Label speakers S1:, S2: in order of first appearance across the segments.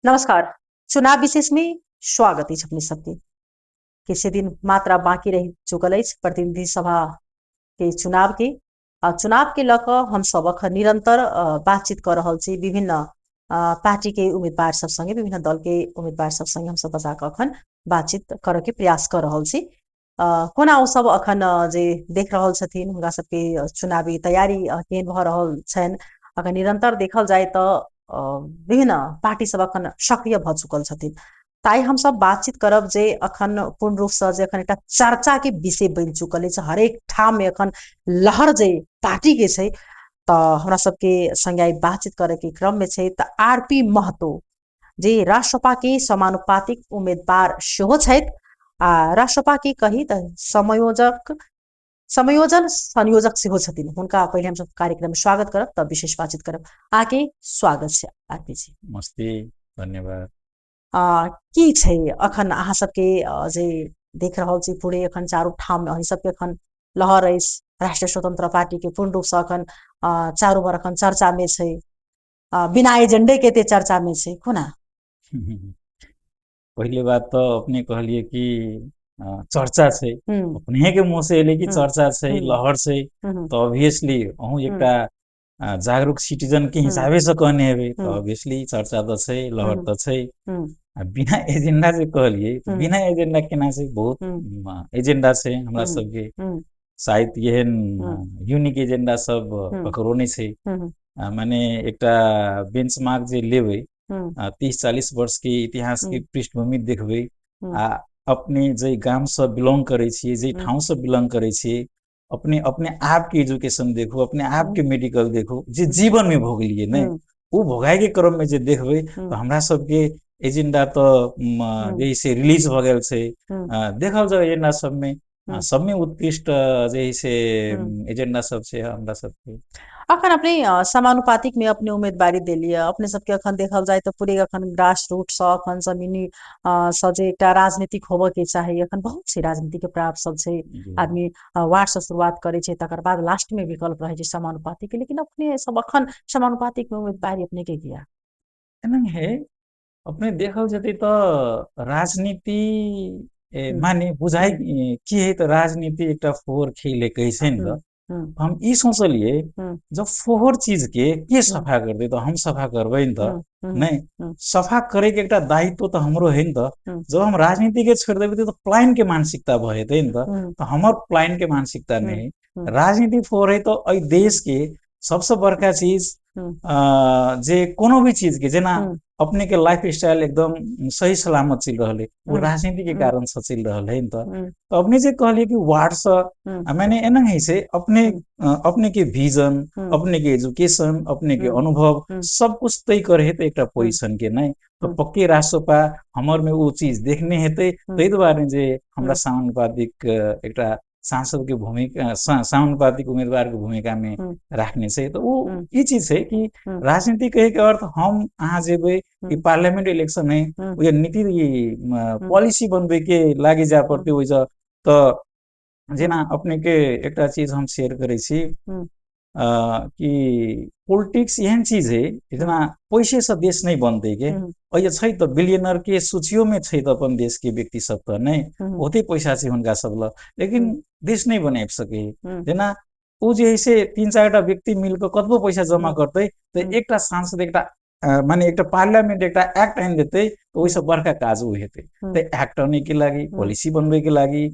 S1: नमस्कार। चुनाव विशेष में स्वागत अछि अपने सबके। किसी दिन मात्र बाकी रह चुकल अछि प्रतिनिधि सभा के चुनाव के। चुनाव के लऽ कऽ हम सब अखन निरंतर बातचीत कर रहल छी विभिन्न पार्टी के उम्मीदवार सब संगे, विभिन्न दल के उम्मीदवार सब संगे हम सब बजा कऽ अखन बातचीत करऽ के प्रयास कर रहल छी। कोना ओ सब अखन जे देख रहल छथिन हुनका सबके चुनावी तैयारी केहन भऽ रहल छनि। अगर निरंतर देखल जाय तऽ विभिन्न पार्टी सब अखन सक्रिय भऽ चुकल छथिन। ताइ हम सब बातचीत करब जे अखन पूर्ण रूप से जे अखन एकटा चर्चा के विषय बनि चुकल अछि हरेक ठाम में अखन लहर जे पार्टी के छै। तऽ हमरा सबके संगे आइ बातचीत करे के क्रम में छै तऽ आरपी महतो जे राष्ट्रसभा के समानुपातिक उम्मीदवार सेहो छथि आ राष्ट्रसभा के कही तऽ संयोजन संयोजक सेहो छथिन। हुनका पहिले हम सब कार्यक्रम में स्वागत करब तब विशेष बातचीत करब। आके स्वागत छै आरपी जी।
S2: नमस्ते, धन्यवाद।
S1: की छै अखन अहाँ सबके जे देख रहल छी पूरे अखन चारू ठाम अहीं सबके अखन लहर अछि राष्ट्रीय स्वतंत्र पार्टी के पूर्ण रूप से अखन चारू बर अखन चर्चा में छै। बिना एजेंडे के ते चर्चा में छै कोना।
S2: पहले बात तो अपने कहलिए कि चर्चा छै, अपने के मुंह से एले कि चर्चा छै, लहर छै, तो ऑब्वियसली अहूँ एकटा जागरूक सिटीजन के हिसाबे से कहने हेबै तो ऑब्वियसली चर्चा तो छै, लहर तो छै। बिना एजेंडा जे कहलिए बिना एजेंडा केना छै, बहुत एजेंडा छै हमरा सबके। शायद एहन यूनिक एजेंडा सब ककरो नहीं छै। माने एकटा बेंचमार्क जे लेबै 30-40 वर्ष के इतिहास के पृष्ठभूमि देखबै आ अपने जे गाम से बिलोंग करे छियै, जे ठाव से बिलोंग करे छियै, अपने अपने आप के एजुकेशन देखो, अपने आप के मेडिकल देखो, जे जीवन में भोगलिए ने वो भोगाई के क्रम में जे देखबै तो हमरा सबके एजेंडा तो जैसे रिलीज भ गेल छै। देखल जाए एजेंडा सब में उत्कृष्ट जैसे एजेंडा सब छै हमरा सबके।
S1: अखन अपने समानुपातिक में अपने उम्मीदवारी देलिए अपने सबके अखन देखल जाए तो पूरे अखन ग्रास रूट से अखन जमीनी से जे एकटा राजनीतिक होबे के चाही। अखन बहुत सी राजनीति के प्रयास सब छै। आदमी वार्ड से शुरुआत करे छै तकर बाद लास्ट में विकल्प रहे छै समानुपातिक के, लेकिन अपने सब अखन समानुपातिक में उम्मीदवारी अपने के किया
S2: एना है। अपने देखल जते तो राजनीति माने बुझाई की है तो राजनीति एकटा फोर खेले कैसे न तो हम ई सोचलिए जब फोहर चीज के सफा कर दे तो हम सफा करबे न तो नहीं सफा करे के एकटा दायित्व तो हमरो है न तो। जब हम राजनीति के छोड़ देबे तो प्लान के मानसिकता भ जेते न तो हमर प्लान के मानसिकता नहीं राजनीति फोर है तो अई देश के सबसे बड़का चीज जे कोनो भी चीज के जेना अपने के लाइफ स्टाइल एकदम सही सलामत चल रहा है वो राजनीति के कारण से चल रहा है तो अपने जे कहलिए कि वार्ड से मैंने एना है से अपने के विजन, अपने के एजुकेशन, अपने के अनुभव सब कुछ तय करे तो एक पोजिशन के नहीं तो पक्के राष्ट्रपा हमर में वो चीज देखने हेते। तै दुआरे जे हमरा समानुपातिक एकटा सांसद के भूमिका समानुपातिक उम्मीदवार के भूमिका में राखने से तो वो ये चीज है कि राजनीति कहे के अर्थ हम अहाँ जेबे कि पार्लियामेंट इलेक्शन है वो नीति पॉलिसी बनबे के लागी जा पड़ते हो तो जेना अपने के एकटा चीज हम शेयर करे छी कि पॉलिटिक्स एहन चीज है जेना पैसे से देश नहीं बनते के अये छै तो बिलियनर के सूचियों में छै तो अपन देश के व्यक्ति सब तो नहीं ओते पैसा छै हुनका सब ल, लेकिन देश नहीं बना सके। जेना वो जे है से 3-4 व्यक्ति मिलकर कतबो पैसा जमा करते तो एकटा सांसद एकटा माने एकटा पार्लियामेंट एकटा एक्ट आइन देते तो वैसे बड़का काज वो हेते तो एक्ट आने के लागी पॉलिसी बनबे के लागी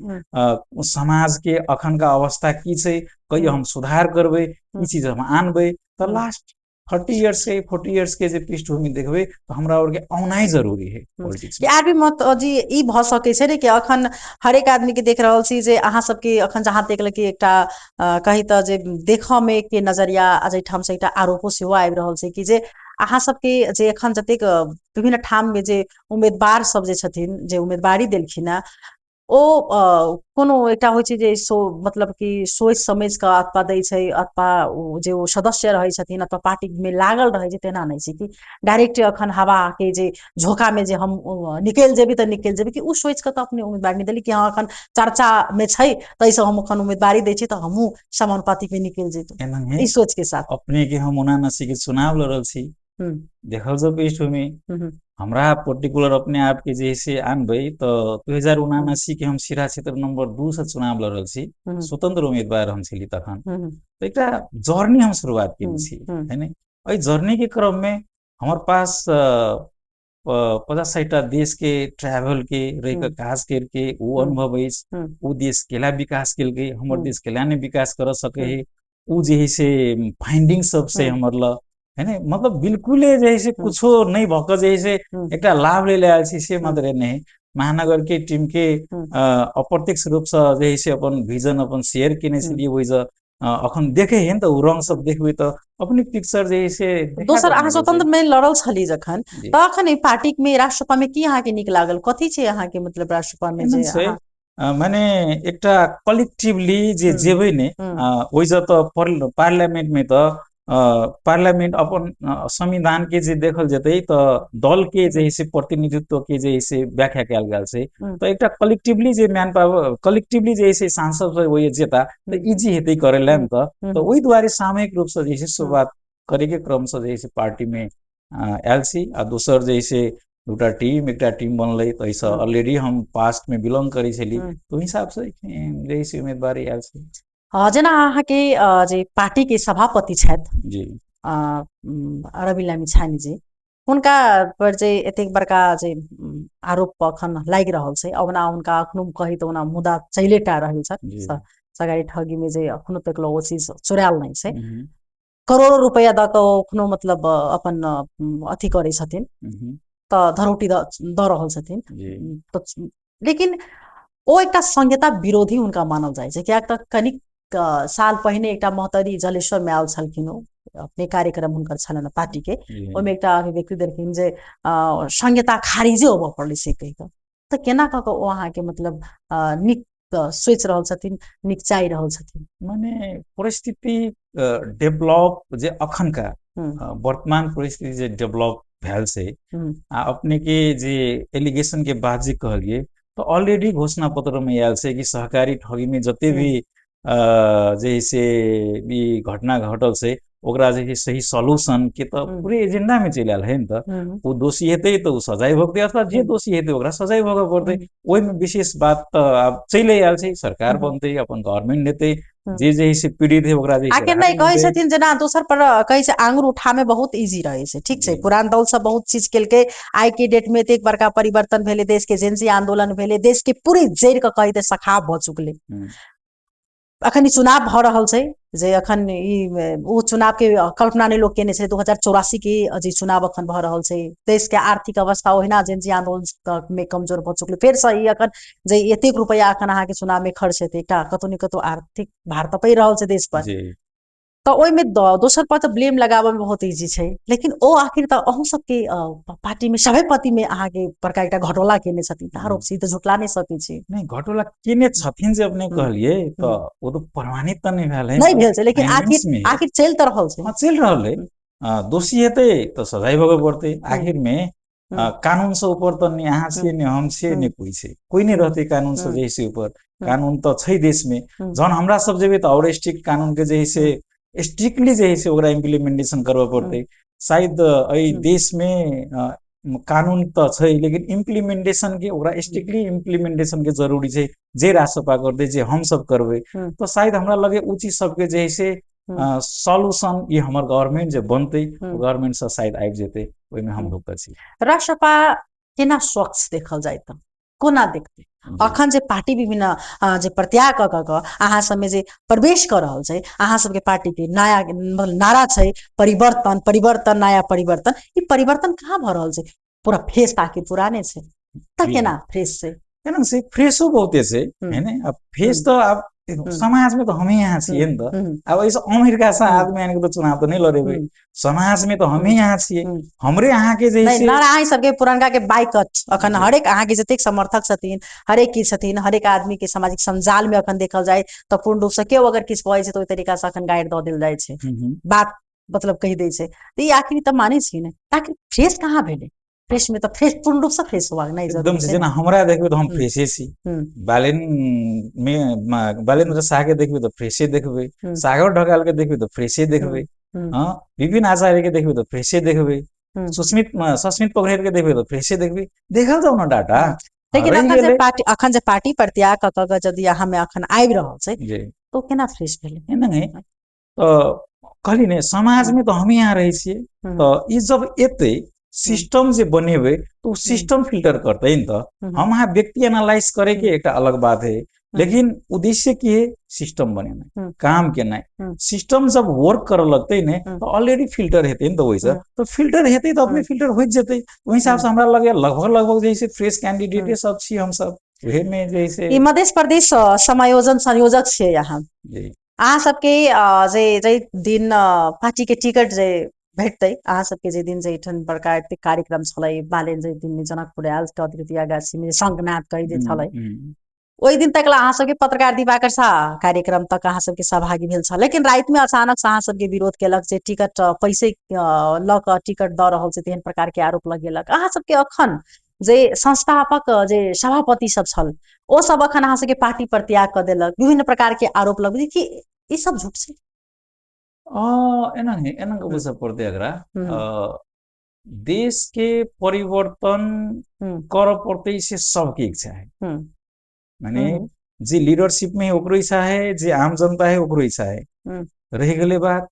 S2: समाज के अखन का अवस्था की छै कहियो हम सुधार करबे ई चीज हम आनबे तो लास्ट 30 इयर्स के 40 इयर्स के जे पृष्ठभूमि देखबे तो हमरा और के औनाई जरूरी है पॉलिटिक्स में।
S1: आरबी मत जी ई भ सके छै ने कि अखन हरेक आदमी के देख रहल छी जे अहाँ सबके अखन जहाँ देखल कि एकटा कही त जे देखऽ में के नजरिया अजय ठाम से एकटा आरोपो सेहो आबि रहल छै कि जे अहाँ सबके जे एखन जतेक विभिन्न ठाम में जे उम्मीदवार सब जे छथिन जे उम्मीदवारी देलखिन है ओ कोनो एकटा होइ छै जे मतलब कि सोच समझ के अथवा दै छै अथवा जे ओ सदस्य रहै छथिन अथवा पार्टी में लागल रहै छै तेना नहीं छै कि डायरेक्ट अखन हवा के जे झोंका में जे हम निकल जेबी तो निकल जेबी कि उ सोच के तो अपने उम्मीदवार नहीं देली कि हाँ अखन चर्चा में छै तैसे हम अखन उम्मीदवारी दै छी तो हमहू समानुपातिक में निकल जेतौ ई सोच के साथ
S2: अपने के हम 79 के चुनाव लड़ल छी देखल जो पृष्ठभूमि हमरा पर्टिकुलर अपने आप के जैसे आनबै तो 2079 के हम सिरा क्षेत्र नंबर 2 से चुनाव लड़ल छी, स्वतंत्र उम्मीदवार हम छली तखन। तो एक जर्नी हम शुरुआत केने छी, है ने। एहि जर्नी के क्रम में हमार पास 50-60 देश के ट्रैवल के रह के खास करके वो अनुभव है, वो देश केला विकास के लिए हमार देश केला ने विकास कर सके है, वो जे है से फाइंडिंग सबसे हमार ल, है ना, मतलब बिल्कुल जैसे कुछो नहीं भक जैसे एक लाभ ले आयल छी से मात्र नहीं। महानगर के टीम के अप्रत्यक्ष रूप से जैसे अपन विजन अपन शेयर केने छलिए, वही अखन देखे हैं तो रंग सब देखबे तो अपनी पिक्चर जैसे
S1: दोसर अहाँ स्वतंत्र में लड़ल छली जखन तखन ई पार्टी में राष्ट्रसभा में की अहाँ के निक लागल, कथी छै अहाँ के मतलब राष्ट्रसभा में जे अहाँ
S2: माने एकटा कलेक्टिवली जे जेबै ने ओइज तो पार्लियामेंट में तो पार्लियामेंट अपन संविधान के जे देखल जते तो दल के जे से प्रतिनिधित्व के जे से व्याख्या कयल गेल छै, तो एकटा कलेक्टिवली जे मैन पावर कलेक्टिवली जे से सांसद वही जेता तो इजी हेतै करेला में, तो वही द्वारे सामूहिक रूप से जैसे शुरुआत करे के क्रम से जैसे पार्टी में आयल छी। आ दोसर जैसे दूटा टीम एकटा टीम बनलै तो ऐसा ऑलरेडी हम पास्ट में बिलोंग करै छली, तो हिसाब से जैसे उम्मीदवारी आयल छी।
S1: जेना अहाँ के जे पार्टी के सभापति छथि
S2: जी
S1: रवि लामिछाने जी, हुनका पर जे एतेक बड़का जे आरोप अखन लागि रहल छै, ओना हुनका अखनो कही तो ओना मुद्दा चलिटा रहल छ, सगाई ठगी में जे अखनो तक ओ चीज चुरायल नहीं छै, करोड़ों रुपया द के अखनो मतलब अपन अथी करे छथिन, तो धरोटी द रहल छथिन, तो लेकिन ओ एकटा संहिता विरोधी हुनका मानल जाइ छै, कियाक त कनिक साल पहिने एकटा महतरी जलेश्वर में आयल छलखिन, अपने कार्यक्रम हुनकर छलन पार्टी के, ओहिमे एकटा अभिव्यक्ति देलखिन जे संहिता खारिजे होबऽ पड़लै से कहि कऽ, तऽ केना कऽ कऽ ओ अहाँके मतलब नीक सोचि रहल छथिन, नीक चाहि रहल छथिन।
S2: माने परिस्थिति डेवलप जे अखन का वर्तमान परिस्थिति जे डेवलप भेल छै, आ अपने के जे एलिगेशन के बात जे कहलिए तो ऑलरेडी घोषणा पत्र में आयल छै कि सहकारी ठगी में जते भी जैसे भी घटना घटल से ओकरा जे सही सॉल्यूशन के तो पूरे एजेंडा में चलि आयल है न, तो वो दोषी हेतै तो सजाय भोगतै, अथवा जे दोषी हेतै ओकरा सजाय भोगऽ पड़तै। ओहि में विशेष बात तो आब चलि आयल छै, सरकार बनतै, अपन गवर्नमेंट हेतै, जे से पीड़ित है ओकरा जे
S1: आखिर नहीं कहै छथिन जेना दोसर पर कहै छै आंगुर उठामे बहुत इजी रहे छै, ठीक छै, पुरान दल सब बहुत चीज केलकै, आइ के डेट में एतेक बड़का परिवर्तन भेलै, देश के जेनजी आंदोलन भेलै, देश के पूरी जड़ के कही दे सखाव भ चुकलै, अखन चुनाव भ रहल छै, जे अखन ओ चुनाव के कल्पना नहीं लोग केने छै, 2084 के जे चुनाव अखन भ रहल छै, देश के आर्थिक अवस्था ओहिना जेनजी आंदोलन में कमजोर भ चुकलै, फेर से ई अखन जे एतेक रुपया अखन अहाँ के चुनाव में खर्च हेतै, एकटा कतौ ने कतौ आर्थिक भार त पड़ि रहल छै देश पर, तो ओहि में दोसर पर तो ब्लेम लगाबे में बहुत इजी छै, लेकिन ओ आखिर तो अहूँ सबके पार्टी में सभापति में अहाँ के बड़का एकटा घटोला केने छथिन, आरोप सीधे झुटला नहीं सकै छी।
S2: नहीं घटोला केने छथिन जे अपने कहलिए तो वो तो प्रमाणित तो नहीं भेल है,
S1: नहीं भेल छै, लेकिन आखिर चल तो रहल छै,
S2: हां चल रहल है, दोषी हेतै तो सजाय भोगऽ पड़तै। आखिर में कानून से ऊपर तो नहीं अहाँ छियै ने हम छियै ने कोई छै, कोई नहीं रहते कानून से जैसे ऊपर, कानून तो छै देश में, जहन हमरा सब जेबै तो और स्ट्रिक्ट कानून के जैसे स्ट्रिक्टली जैसे ओकरा इम्प्लीमेंटेशन करबऽ पड़तै। शायद एहि देश में कानून तो छै, लेकिन इम्प्लीमेंटेशन के ओकरा स्ट्रिक्टली इम्प्लीमेंटेशन के जरूरी छै, जे राष्ट्रसभा करते जे हम सब करबै, तो शायद हमरा लगे उ चीज सबके जैसे सॉल्यूशन ये हमर गवर्नमेंट जे बनते, गवर्नमेंट से शायद आबि जेतै, ओहि में हम लोग छी।
S1: राष्ट्रसभा केना स्वच्छ देखल जाय त कोना देखते अखन जे पार्टी विभिन्न जे प्रत्याग क क अहाँ सब में जे प्रवेश कर रहल छै, अहाँ सबके पार्टी के नया नारा छै परिवर्तन परिवर्तन नया परिवर्तन, ई परिवर्तन कहाँ भ रहल छै, पूरा फेस आखिर पुराने छै, त केना फ्रेश छै,
S2: केना से फ्रेशो बहुते छै, है ने। अब फेस तो अब समाज में तो हम ही यहाँ छियै न, तो अब ऐसे अमेरिका से आदमी आने के तो चुनाव तो नहीं लड़ेबै, समाज में तो हम ही यहाँ छियै, हमरे अहाँ के जैसे
S1: नारा अहाँ सबके पुरनका के बाइकट अखन हरेक अहाँ के जतेक समर्थक छथिन, हरेक की छथिन, हरेक आदमी के सामाजिक संजाल में अखन देखल जाए तो पूर्ण रूप से केओ अगर किछु कहै छै तो ओहि तरीका से अखन गाइड द देल जाय छै, बात मतलब कहि दै छै, तो ई आखिर त माने छी ने, आखिर फ्रेश कहाँ भेलै, फ्रेश में तो फ्रेश पूर्ण रूप से फ्रेश होबाक नहीं
S2: एकदम
S1: जरूरी छै,
S2: जेना हमरा देखबै तो हम फ्रेशे छी, बालेन्द्र शाह के देखबै तो फ्रेशे देखबै, सागर ढकाल के देखबै तो फ्रेशे देखबै, विपिन आचार्य के देखबे तो फ्रेशे देखबे, सस्मित पोखरेल के देखबे तो फ्रेशे देखबे, देखल जाऊ न डाटा।
S1: लेकिन अखन जे पार्टी प्रत्याग क क जदि यहाँ में अखन आबि रहल छै तो केना फ्रेश भेलै
S2: एनंगे तो कहली ने समाज में तो हम यहाँ रहे छिए, तो ई जब एते सिस्टम जे बनेबे तो सिस्टम फिल्टर करते न। तो हम यहाँ व्यक्ति एनालाइज करे के एक अलग बात है, लेकिन उद्देश्य की है सिस्टम बनेना, काम केना। सिस्टम जब वर्क कर लगते ने तो ऑलरेडी फिल्टर हेते न। तो वैसा तो फिल्टर हेते तो अपने फिल्टर हो जते। वही हिसाब से हमरा लगे लगभग जैसे फ्रेश कैंडिडेट सब छी हम सब वहे में जैसे
S1: मध्य प्रदेश समायोजन संयोजक छे यहाँ अहाँ सबके जे दिन पार्टी के टिकट जे भेटतै अहाँ सबके जे दिन जे ठन बड़का कार्यक्रम छलै बालेन जे दिन में जनकपुर आयल अतिरिक्त आगासी में संगनाथ कहि जे छलै ओहि दिन तक अहाँ सबके पत्रकार दिवाकर शाह कार्यक्रम तक अहाँ सबके सहभागी भेल छल, लेकिन रात में अचानक से अहाँ सबके विरोध केलक जे टिकट पैसे ल क टिकट द रहल छै तेहन प्रकार के आरोप लगेलक। अहाँ सबके अखन जे संस्थापक जे सभापति सब छल ओ सब अखन अहाँ सबके पार्टी प्रत्याग कर देलक, विभिन्न प्रकार के आरोप लगे कि ई सब झूठ छै।
S2: एना बुझ पड़ते अगरा देश के परिवर्तन कर पड़ते से सबकी इच्छा है, माने जे लीडरशिप में ओकरो इच्छा है, जे आम जनता है ओकरो इच्छा है। रह गले बात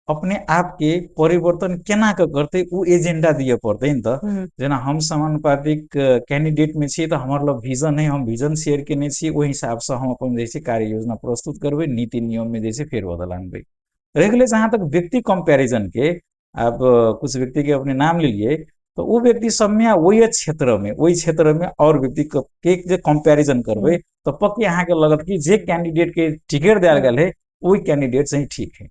S2: अपने आप के परिवर्तन केना करते उ एजेंडा दिए पड़ते न। तो जना हम समानुपातिक कैंडिडेट में छी तो हमार लोग विजन है, हम विजन शेयर करने छी, वही हिसाब से हम अपन जैसे कार्य योजना प्रस्तुत करबे, नीति नियम में जैसे फेरबदल आनबे। रह गले जहां तक व्यक्ति कंपैरिजन के, आप कुछ व्यक्ति के अपने नाम ले लिए तो वो व्यक्ति सब में वही क्षेत्र में और व्यक्ति के जे कंपैरिजन करबे तो पक्के यहाँ के लगत कि जे कैंडिडेट के टिकट दिया गया है वही कैंडिडेट से ही ठीक है।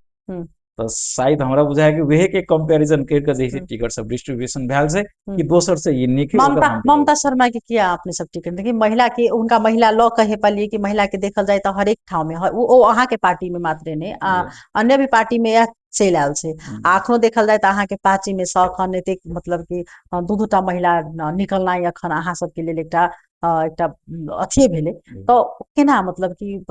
S2: तो शायद हमरा बुझाय कि वहे के कंपैरिजन करके जैसे टिकट सब डिस्ट्रीब्यूशन भेल छै कि दोसर से ये निके।
S1: ममता शर्मा के किया आपने सब टिकट देखिए, महिला के उनका महिला लॉ कहे पालिए कि महिला के देखल जाए तो हर एक ठाव में वो अहाँ के पार्टी में मात्र ने अन्य भी पार्टी में यह चल आयल छै। अखनो देखल जाए तो अहाँ के पार्टी में सखन एते मतलब कि दू महिला निकलना अखन अहाँ सबके लेल एकटा अथिये भेले तो केना मतलब कि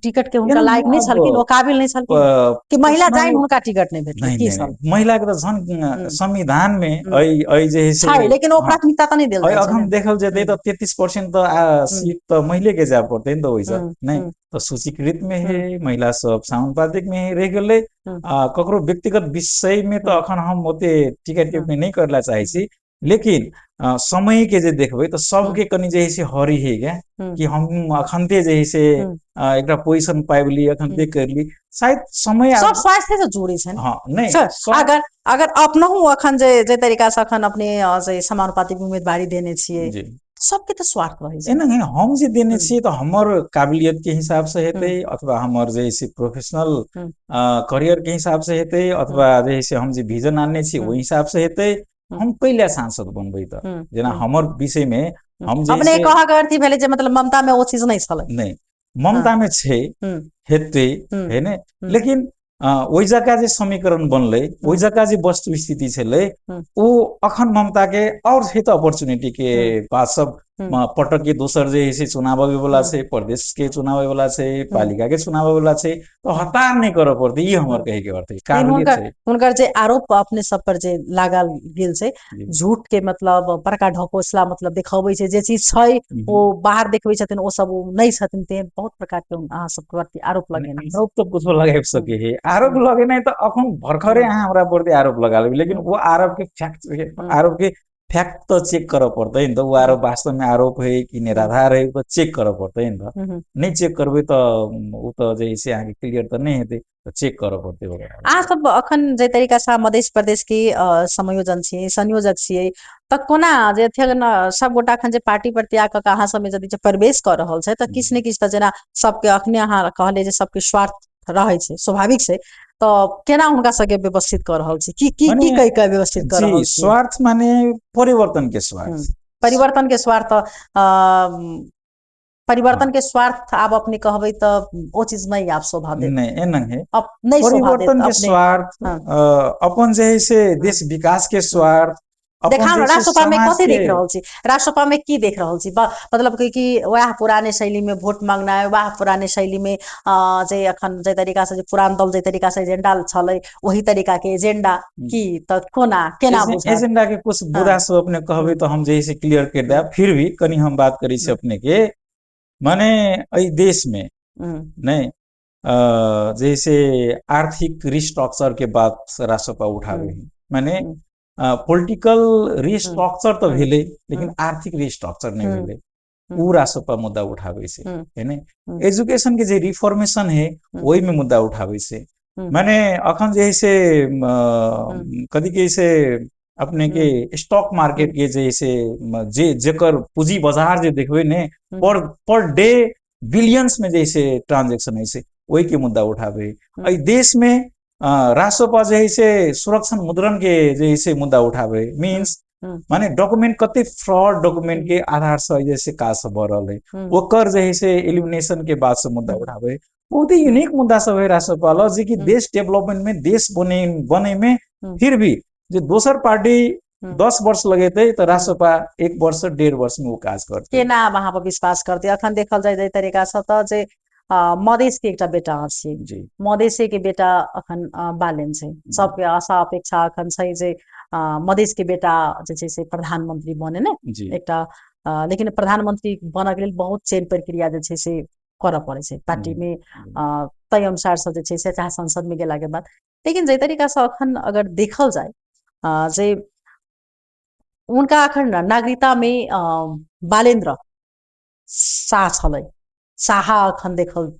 S1: टिकट के उनका लायक नहीं छलकिन, ओ काबिल नहीं छलकिन कि महिला जाइन उनका टिकट नहीं भेटले की छल।
S2: महिला के तो जन संविधान में अई जे
S1: है, लेकिन वो प्राथमिकता तो नहीं देल जाय छै।
S2: अखन देखल जेते तो 33% तो सीट तो महिला के जा पड़ते न। तो वैसा नहीं तो सूचीकृत में है महिला सब समानुपातिक में रह गले। ककरो व्यक्तिगत विषय में तो अखन हम ओते टिकट टिप्पणी नहीं करला चाहे छी, लेकिन समय के जे देखबे तो सबके कनी जे है हरी है क्या कि हम अखनते जे है एक पोजिशन पाइबली अखनते करली, शायद समय
S1: सब स्वास्थ्य से जुड़ी छै।
S2: हाँ नहीं
S1: अगर अपनहु अखन जे तरीका से अखन अपने जे समानुपातिक उम्मीदवारी देने छिए सबके तो स्वार्थ रहे छै।
S2: एना हम जे देने छिए तो हमर काबिलियत के हिसाब से हेते, अथवा हमर जे प्रोफेशनल करियर के हिसाब से हेते, अथवा जे हम जे विजन आनने छी ओहि हिसाब से हेते। हम पहले सांसद बनबै त जेना हमर विषय में हम जे
S1: अपने कहा के अर्थी भेले जे मतलब ममता में वो चीज नहीं छले।
S2: नहीं ममता में छै हेते है ने, लेकिन ओइ जगह जे समीकरण बनले ओइ जगह जे वस्तु स्थिति छले वो अखन ममता के और है तो अपॉर्चुनिटी के पास सब पटक के दोसर जे है चुनाव आवे वाला छै, प्रदेश के चुनाव आवे वाला छै, पालिका के चुनाव आवे वाला छै, तो हतार नहीं करे पड़ते। ये हमर कहे के अर्थ है काबिलियत छै।
S1: उनकर जे आरोप अपने सब पर जे लागल गेल छै झूठ के मतलब बड़का ढकोसला मतलब दिखाबै छै, जे चीज छै वो बाहर देखबै छथिन ओ सब नहीं छथिन, ते बहुत प्रकार के अहाँ सब प्रति आरोप लगेने।
S2: आरोप तो कुछ लगा सके है, आरोप लगे नहीं तो अखन भरखरे अहाँ हमरा प्रति आरोप लगा ले, लेकिन वो आरोप के फैक्ट तो चेक करे पड़ते है। तो वो आरोप वास्तव में आरोप है कि निराधार है तो चेक करे पड़ते है। तो नहीं चेक करबे तो वो तो जैसे आगे क्लियर तो नहीं हेते, तो चेक करे पड़ते वगैरह।
S1: अहाँ सब अखन जे तरीका से मध्य प्रदेश के संयोजन छिए, संयोजक छिए, त कोना जे सब गोटा अखन जे पार्टी प्रत्याग क अहाँ सब में जदि प्रवेश कर रहल छै त किछ ने किछ त जेना सबके अखने अहाँ कहले जे सबके स्वार्थ रहे छै, स्वाभाविक छै, तो केना हुनका सबके व्यवस्थित कर रहल छी, की कह के व्यवस्थित कर रहल छी।
S2: स्वार्थ माने परिवर्तन के स्वार्थ,
S1: परिवर्तन के स्वार्थ परिवर्तन के स्वार्थ आप अपने कहबे तो वो चीज नहीं आप शोभा दे
S2: नहीं एना है
S1: नहीं
S2: परिवर्तन के स्वार्थ अपन जे है से देश विकास के स्वार्थ अपन
S1: देखाउन
S2: जैसे
S1: राष्ट्रसभा में
S2: समाज
S1: कथी
S2: के
S1: देख रहल छी, राष्ट्रसभा में की देख रहल छी, मतलब कि वह पुराने शैली में वोट मांगना है, वह पुराने शैली में जे अखन जे तरीका से पुरान दल जे तरीका से एजेंडा छलै वही तरीका के एजेंडा की त कोना केना बुझत
S2: एजेंडा के कुछ बुरा सब अपने कहबे तो हम जैसे क्लियर कर दे, फिर भी कनी हम बात करी से अपने के माने एहि देश में नहीं जैसे आर्थिक रिस्ट्रक्चर के बात राष्ट्रसभा उठावे है, माने पॉलिटिकल रिस्ट्रक्चर तो भेले लेकिन आर्थिक रिस्ट्रक्चर नहीं भेले, उ राष्ट्रसभा मुद्दा उठावे से है ने। एजुकेशन के जे रिफॉर्मेशन है वही में मुद्दा उठावे से, माने अखन जैसे कदी के से अपने के स्टॉक मार्केट के जैसे जे जेकर पूंजी बाजार जे देखबे ने पर डे बिलियंस में जैसे ट्रांजैक्शन है से वही के मुद्दा उठावे। अई देश में राष्ट्रसभा जैसे सुरक्षण मुद्रण के जैसे मुद्दा उठावे, मीन्स माने डॉक्यूमेंट कते फ्रॉड डॉक्यूमेंट के आधार से जैसे काज सब भ रहल है ओकर जैसे एलिमिनेशन के बाद से मुद्दा उठावे। बहुत ही यूनिक मुद्दा सब है राष्ट्रसभा ला जे कि देश डेवलपमेंट में देश बने में फिर भी जो दोसर पार्टी 10 वर्ष लगेते तो राष्ट्रसभा 1 वर्ष 1.5 वर्ष में वो काज करते
S1: केना वहाँ पर विश्वास करते। अखन देखल जाय तरीका से त जे मधेश के एकटा बेटा अछि, मधेशे के बेटा अखन बालेन छै, सबके आशा अपेक्षा अखन छै जे मधेश के बेटा जे छै से प्रधानमंत्री बने ने एकटा, लेकिन प्रधानमंत्री बनऽ के लेल बहुत चयन प्रक्रिया जे छै से करऽ पड़े छै पार्टी में, तय अनुसार से जे छै से चाहे संसद में गेला के बाद। लेकिन जे तरीका से अखन अगर देखल जाय जे उनका अखन नागरिकता में बालेन्द्र शाह छलै, शाह अखन देखल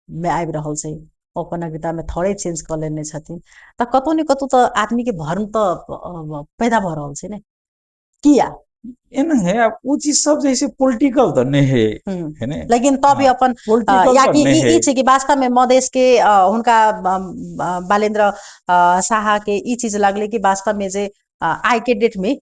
S1: में आबि रहल छै, अपन नागरिकता में थोड़े चेंज कर लेने छथिन, त कतौ ने कतौ त आदमी के भरम त पैदा भ रहल छै ने किया
S2: एना है। अब वो चीज सब जैसे पॉलिटिकल तो नहीं है ने,
S1: लेकिन तभी अपन या कि ई छै कि वास्तव में मधेश के हुनका बालेन्द्र शाह के ई चीज लागले कि वास्तव में जे आई के डेट में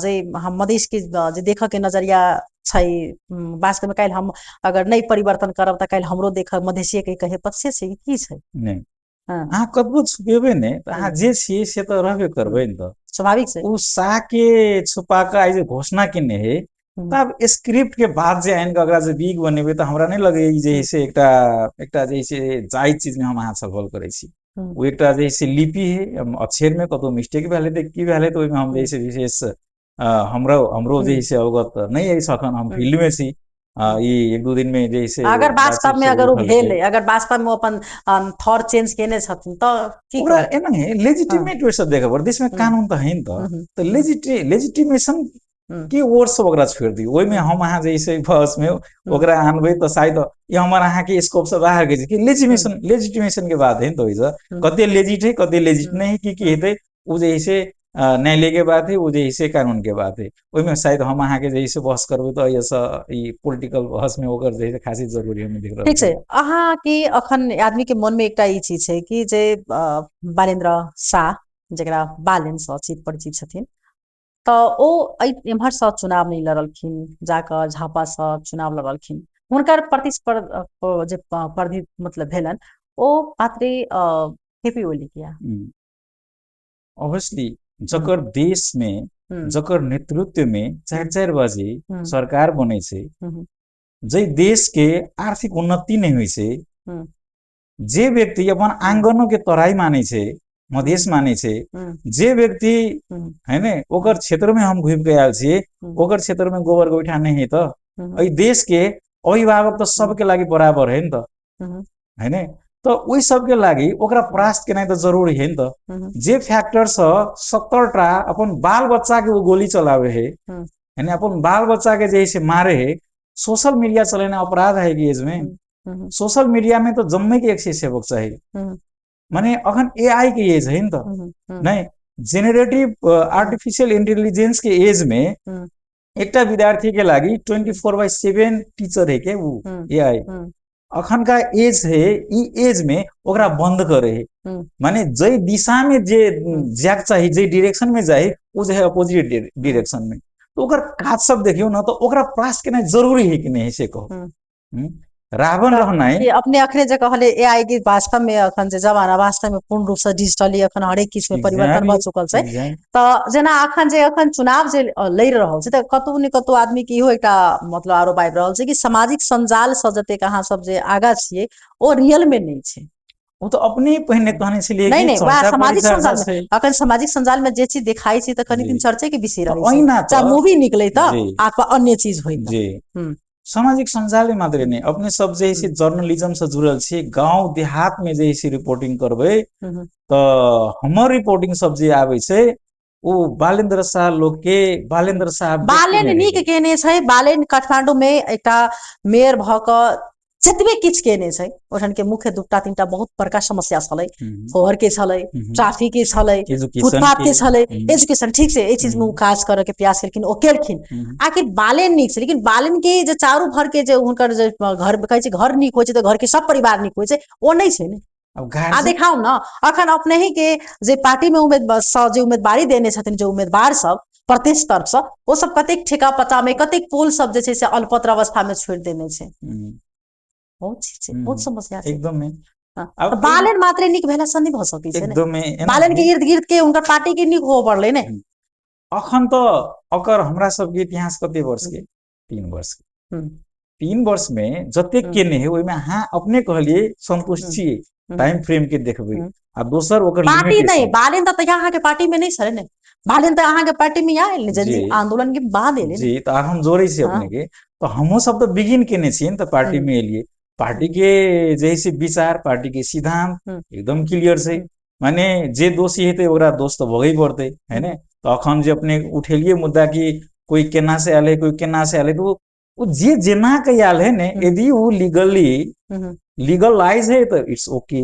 S1: जे हम मधेश के जे देख के नजरिया छै, वास्तव में काल्हि हम अगर नहीं परिवर्तन करब त काल्हि हमरो देख मधेशिये के कहे पक्ष छै की छै
S2: नहीं। अहाँ कतबो छुपेबे ने त अहाँ जे छियै से त रहबे करबै न, त
S1: स्वाभाविक छै।
S2: उ शाह के छुपा के आई जे घोषणा केने है तब स्क्रिप्ट के बाद जे आइन के अगला जे बिग बनेबे त हमरा नहीं लगे जे से एकटा जैसे जायज चीज में हम अहाँ से गल करे छी। वो एकटा जैसे लिपि है अक्षर में कतौ मिस्टेक भेले त की भेले त ओइ में हम जैसे विशेष हमरो जैसे अवगत नहीं है सखन, हम फील्ड में छी, ये 1-2 दिन में जैसे
S1: अगर वास्तव में अगर
S2: उठल
S1: भेल अगर वास्तव में अपन थॉट चेंज केने छथिन त की
S2: ओकरा एना है लेजिटिमेट वे सब देखे पर देश में कानून त है न, त लेजिटिमेशन के वर्ड सब ओकरा छोड़ दी, ओइ में हम अहाँ जैसे बस में ओकरा आनबे त शायद ये हमर अहाँ के स्कोप से बाहर के कि लेजिटिमेशन के बात है न, तो इज कते लेजिट है कते लेजिट नहीं है की हेते उ जैसे न्यायालय के बात है, वो जैसे कानून के बात है, ओइ में शायद हम अहाँ के जैसे बहस करबे तो ऐसा ई पॉलिटिकल बहस में ओकर जैसे खासी जरूरी हम देख रहल
S1: ठीक छै। अहाँ के अखन आदमी के मन में एकटा ई चीज छै कि जे बालेन्द्र शाह जेकरा बालेन सँ परिचित छथिन त ओ एम्हर से चुनाव नहीं लड़लखिन, जाकर झापा से चुनाव लड़लखिन, हुनकर प्रतिस्पर्धा जे प्रति मतलब भेलन ओ पात्रे केपी ओली किया
S2: ऑब्वियसली जकर देश में जकर नेतृत्व में 4-4 बजे सरकार बने छै, जे देश के आर्थिक उन्नति नहीं हुई छै, जे व्यक्ति अपन आंगनों के तराई माने छै, मधेश माने छै, जे व्यक्ति है ने ओकर क्षेत्र में हम घूम के आयल छी, ओकर क्षेत्र में गोबर गोईठा नहीं है त एहि देश के अभिभावक तो सबके लागी बराबर है न त, है ने, तो ओहि सबके लागी ओकरा परास्त केनाइ त जरूरी है न त। जे फैक्टर से 70 अपन बाल बच्चा के वो गोली चलावे है यानी अपन बाल बच्चा के जैसे मारे है, सोशल मीडिया चलेना अपराध है कि एज में सोशल मीडिया में तो जम्मे के एक्सेस हेबक चाहिए, माने अखन एआई के एज है न त, नहीं जेनरेटिव आर्टिफिशियल इंटेलिजेंस के एज में एकटा विद्यार्थी के लागी 24/7 टीचर है के वो एआई अखन का एज है, ई एज में ओकरा बंद करे है, माने जे दिशा में जे जाक चाहिए जे डायरेक्शन में जाए वो जो है अपोजिट डायरेक्शन में, तो ओकर काज सब देखियो ना तो ओकरा पास केना जरूरी है कि नहीं से कहो। रावण रहनाइ
S1: कि अपने अखने जे कहले एआई के वास्तव में अखन जे जमाना वास्तव में पूर्ण रूप से डिजिटली अखन हरेक किछ में परिवर्तन भ चुकल छै त जेना अखन चुनाव जे लड़ि रहल छै त कतौ ने कतौ आदमी के इहो एकटा मतलब आरोप आबि रहल छै कि सामाजिक संजाल से जतेक अहाँ सब जे आगा छियै ओ रियल में नहीं छै।
S2: वो तो अपने पहिने कहने छलिए
S1: नहीं
S2: कि
S1: नहीं वह
S2: चर्चा
S1: सामाजिक
S2: परिचर्चा
S1: संजाल
S2: से
S1: में अखन सामाजिक संजाल में जे चीज दिखाई छै त कनी दिन चर्चे के विषय
S2: तो
S1: रहे छै,
S2: ओहिना
S1: चाहे
S2: तो
S1: मूवी निकले त
S2: जी
S1: अथवा अन्य चीज होई त।
S2: जी सामाजिक संजाले मात्रै नहीं, अपने सब जे है जर्नलिज्म से जुड़ल छी, गांव देहात में जे है रिपोर्टिंग करबै तो हमर रिपोर्टिंग सब जे आबै छै ओ बालेंद्र शाह लोग के बालेंद्र शाह व्यक्ति
S1: बालेन
S2: में रह
S1: नीक
S2: गेल।
S1: केने छै, बालेन काठमांडू में एकटा मेयर भ क जतबे किछ केने छै ओठन के मुख्य दूटा तीनटा बहुत बड़का समस्या छलै, शहर के छलै, ट्रैफिक के छलै,
S2: एजुकेशन
S1: फुटपाथ के छलै,
S2: हम्म,
S1: एजुकेशन ठीक छै एहि चीज में ओ काज करे के प्रयास केलखिन, ओ केलखिन। आखिर बालेन नीक छै, लेकिन बालेन के जे चारू भर के जे हुनकर जे घर कहै छै घर नीक होइ छै त घर के सब परिवार नीक होइ छै, ओ नहीं छै ने।
S2: अब
S1: आ
S2: गार्जियन
S1: देखाउ न अखन अपने ही के जे पार्टी में जे उम्मीदवारी देने छथिन जे उम्मीदवार सब प्रत्यक्ष तरफ से ओ सब कतेक ठेका पता में कतेक पोल सब जे छै से अल्पत्र अवस्था में छोड़ि देने छै। बहुत चीज छै, बहुत समस्या छै।
S2: एकदम में
S1: त बालेन मात्रे नीक भेला से नहीं भ सकै छै ने,
S2: एकदम में एना
S1: बालेन के इर्द गिर्द के हुनकर पार्टी के नीक होबऽ पड़लै ने।
S2: अखन तो ओकर हमरा सबके इतिहास कते वर्ष के 3 वर्ष के 3 वर्ष में जतेक केने है ओहि में अहाँ अपने कहलिए संतुष्ट छियै टाइम फ्रेम के देखबै आ दोसर ओकर
S1: पार्टी नहीं,
S2: लिमिटेशन
S1: बालेन त अहाँ के पार्टी में नहीं छलै ने, बालेन त अहाँ के पार्टी में आयल ने
S2: जी
S1: जनजी आंदोलन के बाद एलै ने।
S2: जी तो आब हम जोड़े छी अपने के तो हमहु सब तो बिगिन केने छियै न, तो पार्टी में एलिए पार्टी के जैसे विचार पार्टी के सिद्धांत एकदम क्लियर छै, माने जे दोषी हेतै ओकरा दोष तो भोगै पड़तै है ने। तो अखन जे अपने उठेलिए मुद्दा कि कोई केना से आयल है कोई केना से आयल है, तो वो जे जेना के आयल है ने यदि वो लीगलाइज है तो इट्स ओके,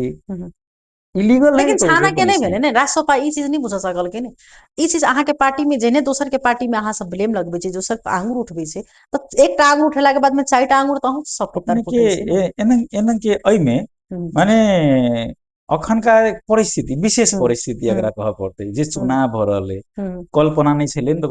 S2: इलीगल है
S1: लेकिन
S2: तो
S1: छाना के
S2: एकदम
S1: नहीं
S2: सही।
S1: भेलै ने, राष्ट्रसभा ई चीज नहीं बुझ सकल के ने। ई चीज अहाँ के पार्टी में जेने दोसर के पार्टी में अहाँ सब ब्लेम लगबै छै, दोसर आंगुर उठबै छै त एकटा आंगुर उठेला के बाद में 4टा आंगुर त अहूँ सबके
S2: अपने
S1: तरफ
S2: के
S1: उठै छै ने।
S2: एना के अई में माने अखनका परिस्थिति विशेष परिस्थिति एकरा कहऽ पड़तै जे चुनाव भ रहलै, कल्पना नहीं छलै न तो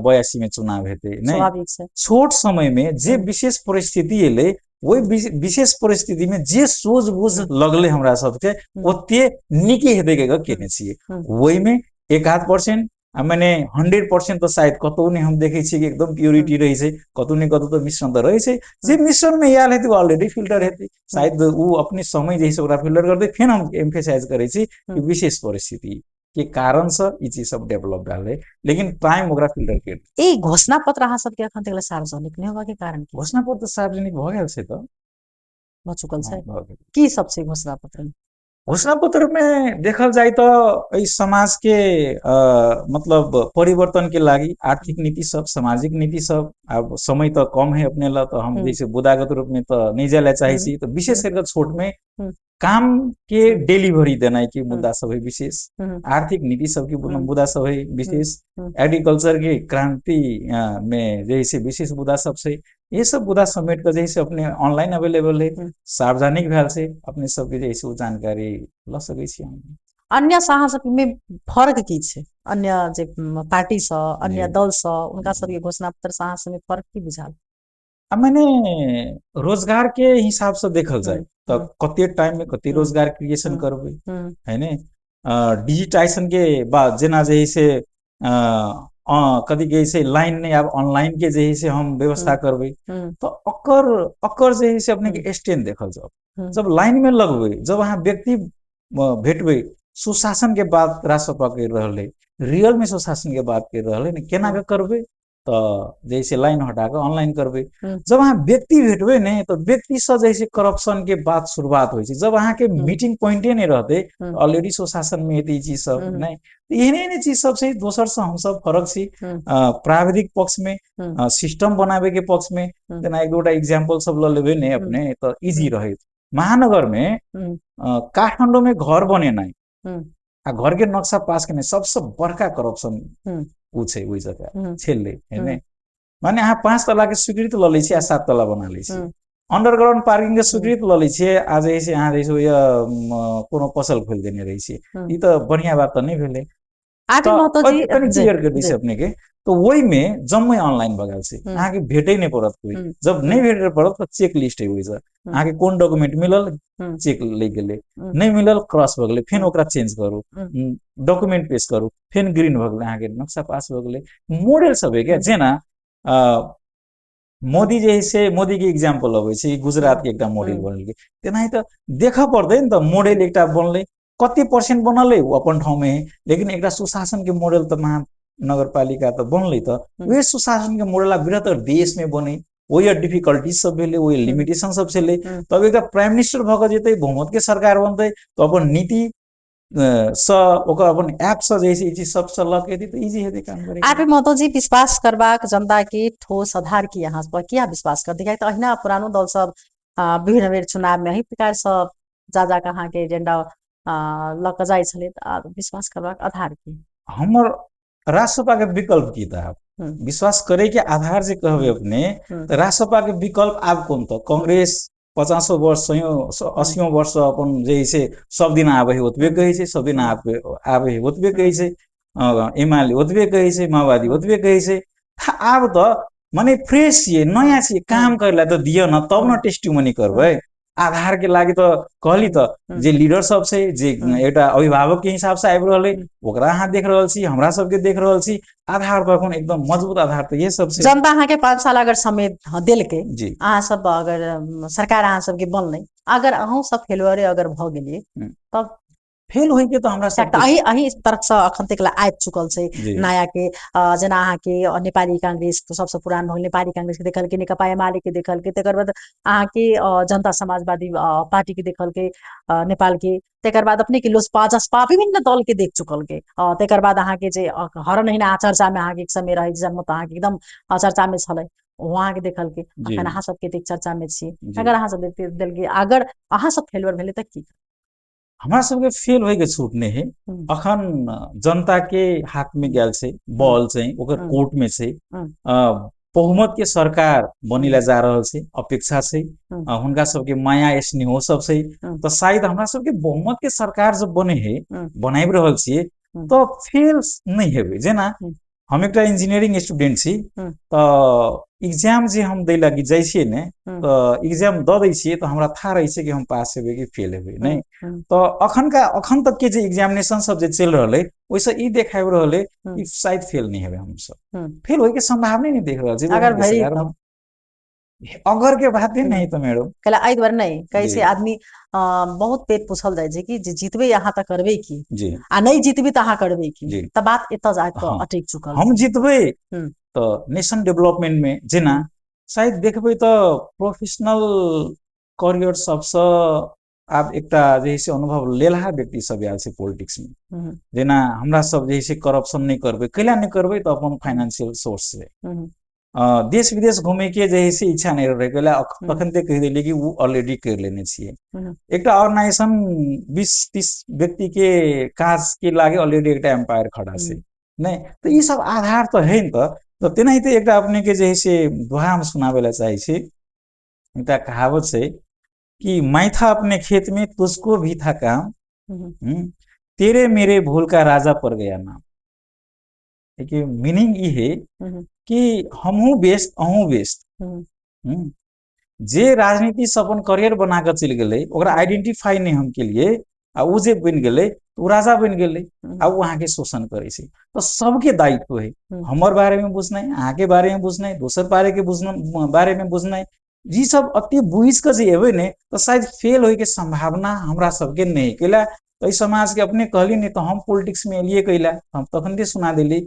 S2: 82 में चुनाव हेतै नहीं,
S1: स्वाभाविक छै।
S2: छोट समय में जे विशेष परिस्थिति एलै ओहि विशेष परिस्थिति में जे सूझबूझ लगले हमरा सबके ओते नीके हेतै के केने छियै। ओहि में 1-8% आ माने 100% तो शायद कतौ नहीं हम देखे छियै कि एकदम प्योरिटी रहे छै, कतौ नहीं कतौ तो मिश्रण तो रहे छै, जे मिश्रण में आयल हेतै ऑलरेडी फिल्टर हेतै, शायद वो अपने समय जे है से ओकरा फिल्टर करतै। फेर हम एम्फेसाइज करै छी कि विशेष परिस्थिति के कारण से ई चीज सब डेवलप भेल है, लेकिन टाइम ओकरा फिल्टर कर
S1: ए घोषणा पत्र अहाँ सबके अखन तक सार्वजनिक नहीं होबा के कारण की
S2: घोषणा पत्र सार्वजनिक भ गेल छै त
S1: भ चुकल छै, की सब छै घोषणा पत्र में?
S2: घोषणा पत्र में देखल जाए तो इस समाज के मतलब परिवर्तन के लागी आर्थिक नीति सब सामाजिक नीति सब, अब समय तो कम है अपने ला तो हम जैसे बुदागत रूप में तो नहीं जाए चाहे छी, तो विशेष करके छोट में काम के डिलीवरी देना की मुद्दा सब है विशेष, आर्थिक नीति सब की मुद्दा सब है विशेष, एग्रीकल्चर की क्रांति में जैसे विशेष मुद्दा सब से ये सब मुद्दा समेट कर जैसे अपने ऑनलाइन अवेलेबल है, सार्वजनिक भेल से अपने सबके जैसे जानकारी ल सकै छी हम।
S1: अन्य अहाँ सब में फर्क की छै? अन्य जे पार्टी स अन्य दल स उनका सबके घोषणा पत्र से अहाँ सब में फर्क की बुझाल?
S2: मैंने रोजगार के हिसाब से देखल जाए तो कते टाइम में कते रोजगार क्रिएशन करबै है ने, डिजिटाइजेशन के बाद जेना जे है से कथी कहे छै लाइन नहीं आब ऑनलाइन के जे है से हम व्यवस्था करबै तो अकर जे है से अपने के स्टैंड देखल जाओ, जब लाइन में लगबै जब अहाँ व्यक्ति भेटबै सुशासन के बात राष्ट्रपा कर रहलै, रियल में सुशासन के बात कर रहलै ने केना के करबै तो जैसे लाइन हटा के ऑनलाइन करबै, जब अहाँ व्यक्ति भेटबै ने तो व्यक्ति से जैसे करप्शन के बात शुरुआत होइ छै, जब अहाँ के मीटिंग पॉइंटे नहीं रहते ऑलरेडी सुशासन में हेतै चीज सब नहीं, एहने चीज सब से दोसर से हम सब फरक छी प्राविधिक पक्ष में, सिस्टम बनाबे के पक्ष में, जेना एक दूटा एग्जाम्पल सब ल लेबै ने अपने तो इजी रहे। महानगर में काठमांडू में घर बनेनाई आ घर के नक्शा पास करने सबसे बड़का करप्शन उ छै ओइ जगह छेले है ने, माने अहाँ 5 तला के स्वीकृति ल लै छी आ 7 तला बना लै छी, अंडरग्राउंड पार्किंग के स्वीकृति ल लै छियै आ जे है से अहाँ जे कोनो पसल खोल देने रही छी, ई तो बढ़िया बात तो नहीं भेले।
S1: आबि महतो जी
S2: तनी
S1: जी
S2: क्लियर कर दी
S1: जी
S2: से अपने के तो वही में जम्मै ऑनलाइन बगल से अहाँ के भेटे नहीं पड़त कोई जब नहीं भेटे पड़त तो चेक लिस्ट हुई सर अहाँ के कोन डॉक्यूमेंट मिलल चेक ले गेले नहीं मिलल क्रॉस भ गेले फिर ओकरा चेंज करू डॉक्यूमेंट पेश करू फिर ग्रीन भ गेले अहाँ के नक्शा पास भ गेले मॉडल सब है क्या जेना मोदी जैसे मोदी के एग्जाम्पल अबै छै गुजरात के एकटा मॉडल बनल के तेनाही त देखा पर्दै नि त मॉडल एकटा बनले कति परसेंट बनल वो अपन ठाउँ में लेकिन एकटा सुशासन के मॉडल त महानगरपालिका त बनलै त वे सुशासन के मॉडल बृहत्तर देश में बने वही डिफिकल्टीज सब भेले वही लिमिटेशन सब छलै तब एकटा प्राइम मिनिस्टर भऽ जेतै बहुमत के सरकार बनतै तो अपन नीति स ओकर अपन ऐप स जैसे ई चीज सब स लग हेतै त इजी हेतै काम करे
S1: आबि महतो जी विश्वास करबाक जनता के ठोस आधार की यहाँ पर किया विश्वास करते किया अहिना पुरानो दल सब विभिन्न बेर चुनाव में अही प्रकार सब जा के अहाँ के एजेंडा ल के जाइ छलै विश्वास करबाक आधार की
S2: हमर राष्ट्रसभा के विकल्प की था विश्वास करे के आधार जे कहबे अपने तो राष्ट्रसभा के विकल्प आब कोन तो कांग्रेस 50 वर्ष 80 वर्ष अपन जे से सब दिन आबे ओतबे कहै छै सब दिन आबे ओतबे कहै छै एमाले ओतबे कहै छै माओवादी ओतबे कहै छै आब तो माने फ्रेश छियै नया छियै काम करला तो दियो न तब न टेस्टिमोनी करबै आधार के लागि तो कहली तो जे लीडर सब छै जे एकटा अभिभावक के हिसाब से आबि रहल ओकरा अहाँ देख रहल छी हमरा सबके देख रहल छी आधार पर अपन एकदम मजबूत आधार तो ये सब से
S1: जनता अहाँ के 5 साल अगर समय देल के
S2: जी
S1: अहाँ सब अगर सरकार अहाँ सब के बनले अगर अहूँ सब फेलुअरे अगर भ गेलिए तब
S2: फेल होइ के तो हमरा सब
S1: अही तरफ से अखन तक आबि चुकल छै नया के जेना अहाँ के नेपाली कांग्रेस तो सबसे पुरान भल नेपाली कांग्रेस के देखल के नेकपा एमाले के देखल के तकर बाद अहाँ के जनता समाजवादी पार्टी के देखल के नेपाल के तकर बाद अपने के लोसपा जसपा विभिन्न दल के देख चुकल के तकर बाद अहाँ के जे हर महीना चर्चा में अहाँ के एक समय रहे जन्म तो अहाँ के एकदम चर्चा में छले वहां के देखल के अखन अहाँ सबके देख चर्चा में छी अगर अहाँ सब देल के अगर अहाँ सब फेलुअर भेले त की
S2: हमरा सबके फेल होय के छूट नहीं है अखन जनता के हाथ में गेल छै बॉल छै ओकर कोर्ट में छै बहुमत के सरकार बनिला जा रहल छै अपेक्षा छै हुनका सबके माया स्नेहो सब छै तो शायद हमरा सबके बहुमत के सरकार जब बने है बनाबि रहल छियै तो फेल नहीं हेबे जेना हम एकटा इंजीनियरिंग स्टूडेंट छी तो एग्जाम जे हम दै लगी जाइ छियै ने तो एग्जाम द दै छियै तो हमरा था रहे छै कि हम पास हेबे कि फेल हेबे नहीं तो अखन तक के जे एग्जामिनेशन सब जे चल रहा है वैसे ई देखाब रहा है कि शायद फेल नहीं हेबे हम सब फेल होय के संभावना नहीं देख रहा है
S1: अगर भई
S2: अगर के बात ही नहीं तो मैडम
S1: कला एहि बार नहीं कैसे आदमी बहुत पेट पूछल जाय छै कि जीतबे अहाँ त करबे की आ नहीं जीतबे त अहाँ करबे की त बात एत जाके अटक चुकल
S2: हम जीतबे तो नेशन डेवलपमेंट में जेना शायद देखबे तो प्रोफेशनल करियर सबसे आब एकटा जैसे अनुभव लेलहा व्यक्ति सब आयल छै पॉलिटिक्स में जेना हमरा सब जैसे करप्शन नहीं करबे कैला नहीं करबे तो अपन फाइनेंशियल सोर्स से देश विदेश घूमे के जैसे इच्छा नहीं रहे कैला तखन ते कह दिले कि वो ऑलरेडी कर लेने छिए एकटा ऑर्गेनाइजेशन 20-30 व्यक्ति के काज के लागे ऑलरेडी एकटा एम्पायर खड़ा छै नहीं तो ये सब आधार तो है तो तेनाहिते एकटा अपने के जैसे दोहा हम सुनाबे ला चाहे छी एकटा कहावत छै कि मैं था अपने खेत में तुझको भी था काम तेरे मेरे भूल का राजा पर गया नाम देखिए मीनिंग ये है कि हमहू बेस्ट अहू बेस्ट जे राजनीति से अपन करियर बना के चल गए ओकरा आइडेंटिफाई नहीं हम के लिए आ उ जे बन गए तो राजा बन गए आ वहाँ के शोषण करे छै तो सबके दायित्व है हमर बारे में बुझना अहाँ के बारे में बुझना दोसर बारे में बुझना जी सब अति बुझ के जे एबे ने तो शायद फेल होय के संभावना हमरा सबके नहीं कैला तो समाज के अपने कहली नहीं तो हम पॉलिटिक्स में एलिए कैला हम तखन सुना दिली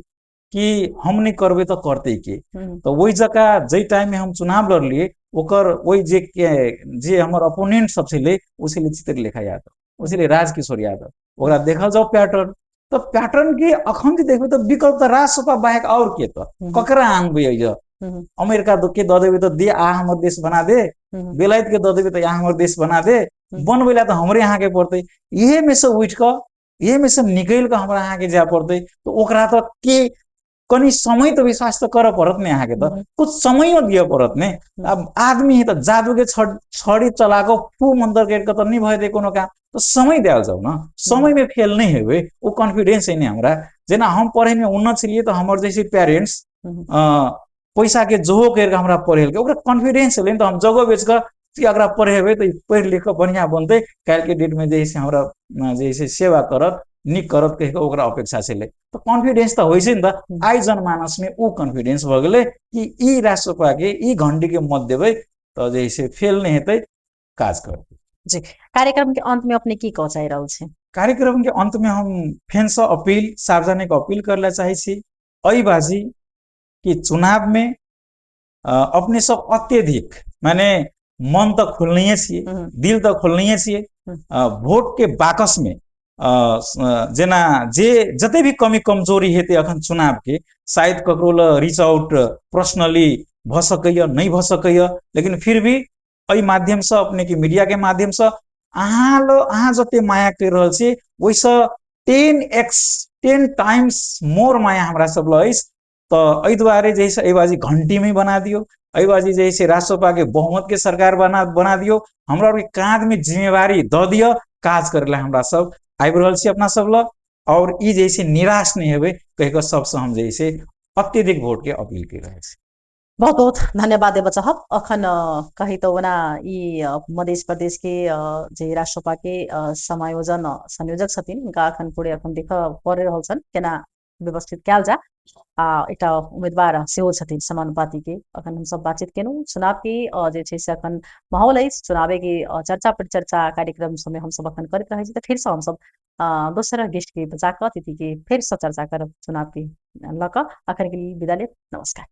S2: कि हम नहीं करबे तो करते के तो वही जगह जे टाइम में हम चुनाव लड़लिए ओकर वही जे हमर अपोनेंट सब छले उसीलिए चित्रलेखा यादव उसीलिए राजकिशोर यादव ओकरा देखल जाओ पैटर्न तो पैटर्न के अखन देखबे तो विकल्प तो राष्ट्रसभा बाहेक और के तो ककरा आंगबे अमेरिका के द देबे तो दे आ हमर देश बना दे बेलायत के द देबे तो यहाँ हमर देश बना दे बनबे तो हमरे यहाँ के पड़ते इहे में से उठ के इहे में से निकल के हमरा यहाँ के जाय पड़ते तो ओकरा तो के कनी समय तो विश्वास तो कर परत ने यहाँ के तो कुछ समय दिए परत ने अब आदमी तो जादू के छड़ी चलाको फू मंत्र के तो नहीं भए कोनो काम तो समय दिया जाओ ना समय में फेल नहीं है वो कॉन्फिडेंस है नहीं हमारा जेना हम पढ़े में उन्नत छलिए तो हमारे जैसे पेरेंट्स पैसा के जोहो करके हमरा पढ़े के कॉन्फिडेंस है तो हम जगह बेच कर अगर पढ़े हुए तो पढ़ लिख बढ़िया बनते कल के डेट में जैसे हमारा जैसे सेवा करत निक करत कह के अपेक्षा से तो कॉन्फिडेंस तो होइसे नि त आई जनमानस में वो कॉन्फिडेंस भ गेले कि ई राष्ट्रपा के ई घंटी के मत देवे तो जैसे फेल नहीं हेतै काज करते
S1: जी कार्यक्रम के अंत में अपने की कह चाह रहल छे
S2: कार्यक्रम के अंत में हम फेन से अपील सार्वजनिक अपील करला चाहे छी अई बाजी कि चुनाव में अपने सब अत्यधिक माने मन तो खोलनी छे दिल तो खोलनी छे वोट के बाकस में जेना जे जते भी कमी कमजोरी हेते अखन चुनाव के शायद ककरो ल रीच आउट पर्सनली भ सकैया नहीं भ सकैया लेकिन फिर भी अई माध्यम से अपने के मीडिया के माध्यम से अहाँ जते माया कर रहल छी वैसे 10x 10 टाइम्स मोर माया हमरा सब ल तो अई द्वारे जैसे अई बाजी घंटी में बना दियो अई बाजी जैसे राष्ट्रपा के बहुमत के सरकार बना दियो हमरा के कांध में जिम्मेवारी द दियो काज करला हमरा सब आबि रहल छी अपना सब ल और ई जैसे निराश नहीं हेबे कह के सबसे हम जैसे अत्यधिक वोट के अपील कर रहे छी
S1: बहुत बहुत धन्यवाद देव चाहब अखन कही तो ना ई मध्य प्रदेश के जे राष्ट्रपा के समायोजन संयोजक छथिन उनका अखन पूरे अखन देख पड़ रहल छन केना व्यवस्थित कैल जा एकटा उम्मीदवार सेहो छथिन समानुपाती के अखन हम सब बातचीत केनु चुनाव के जे छै से अखन माहौल है चुनावे के चर्चा परिचर्चा कार्यक्रम समय हम सब अखन करैत रहे छी त फिर से हम सब दोसर गेस्ट के बचा के अतिथि के फिर से चर्चा करब चुनाव के लक अखन के लिए विदा ले नमस्कार।